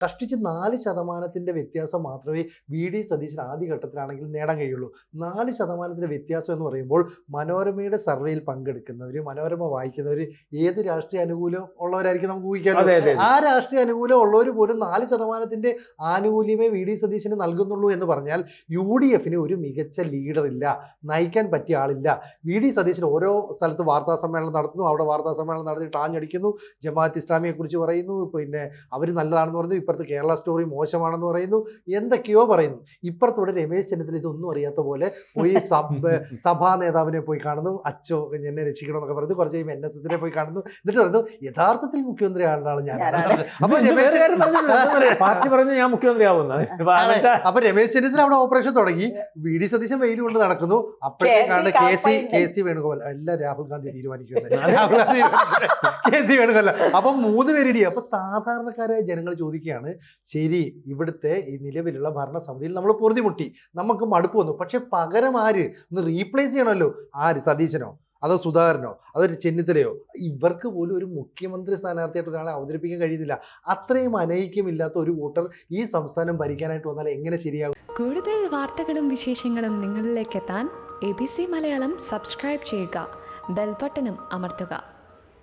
കഷ്ടിച്ച് 4% വ്യത്യാസം മാത്രമേ വി ഡി സതീശൻ ആദ്യഘട്ടത്തിലാണെങ്കിൽ നേടാൻ കഴിയുള്ളൂ. 4% വ്യത്യാസം എന്ന് പറയുമ്പോൾ മനോരമയുടെ സർവേയിൽ പങ്കെടുക്കുന്നവർ, മനോരമ വായിക്കുന്നവർ ഏത് രാഷ്ട്രീയ അനുകൂലം ഉള്ളവരായിരിക്കും നമുക്ക് ഊഹിക്കാമല്ലോ. ആ രാഷ്ട്രീയ അനുകൂലം ഉള്ളവർ പോലും 4% ആനുകൂല്യമേ വി ഡി സതീശന് നൽകുന്നുള്ളൂ എന്ന് പറഞ്ഞാൽ യു ഡി എഫിന് ഒരു മികച്ച ലീഡർ ഇല്ല, നയിക്കാൻ പറ്റിയ ആളില്ല. വി ഡി സതീശൻ ഓരോ സ്ഥലത്ത് വാർത്താ സമ്മേളനം നടത്തുന്നു, അവിടെ വാർത്താ സമ്മേളനം നടത്തിയിട്ട് ആഞ്ഞടിക്കുന്നു, ജമാഅത്ത് ഇസ്ലാമിയെ കുറിച്ച് പറയുന്നു, പിന്നെ അവർ നല്ലതാണെന്ന് പറയുന്നു, ഇപ്പുറത്ത് കേരള സ്റ്റോറി മോശമാണെന്ന് പറയുന്നു, എന്തൊക്കെയോ പറയുന്നു. ഇപ്പുറത്തൂടെ രമേശ് ചെന്നിത്തല ഇതൊന്നും അറിയാത്ത പോലെ പോയി സഭാ നേതാവിനെ പോയി കാണുന്നു, അച്ചോ എന്നെ രക്ഷിക്കണമെന്നൊക്കെ പറയുന്നു. കുറച്ച് കഴിയുമ്പോൾ NSSനെ പോയി കാണുന്നു, എന്നിട്ട് പറയുന്നു യഥാർത്ഥത്തിൽ മുഖ്യമന്ത്രി ആളാണ് ഞാൻ. അപ്പൊ രമേശ് ചെന്നിത്തല അവിടെ ഓപ്പറേഷൻ തുടങ്ങി, വി ഡി സതീശൻ വെയിൽ കൊണ്ട് നടക്കുന്നു. അപ്പോഴത്തേക്കാണ് കെ സി വേണുഗോപാൽ എല്ലാം രാഹുൽ ഗാന്ധി തീരുമാനിക്കുന്നത്, കെ സി വേണുഗോപാൽ. അപ്പം 3 പേരിടി. അപ്പൊ സാധാരണക്കാരായ ജനങ്ങൾ ചോദിക്കുകയാണ്, ശരി ഇവിടുത്തെ ഈ നിലവിലുള്ള ഭരണസമിതിയിൽ നമ്മൾ പൊറുതിമുട്ടി, നമുക്ക് മടുപ്പ് വന്നു, പക്ഷെ പകരം ആര് ഒന്ന് റീപ്ലേസ് ചെയ്യണമല്ലോ? ആര്? സതീശനോ അതോ സുധാകരനോ അതോ ചെന്നിത്തലയോ? ഇവർക്ക് പോലും ഒരു മുഖ്യമന്ത്രി സ്ഥാനാർത്ഥിയായിട്ട് ഒരാളെ അവതരിപ്പിക്കാൻ കഴിയുന്നില്ല. അത്രയും അനൈക്യമില്ലാത്ത ഒരു കൂട്ടർ ഈ സംസ്ഥാനം ഭരിക്കാനായിട്ട് വന്നാൽ എങ്ങനെ ശരിയാകും? കൂടുതൽ വാർത്തകളും വിശേഷങ്ങളും നിങ്ങളിലേക്ക് എത്താൻ ABC മലയാളം സബ്സ്ക്രൈബ് ചെയ്യുക, ബെൽ ബട്ടണും അമർത്തുക.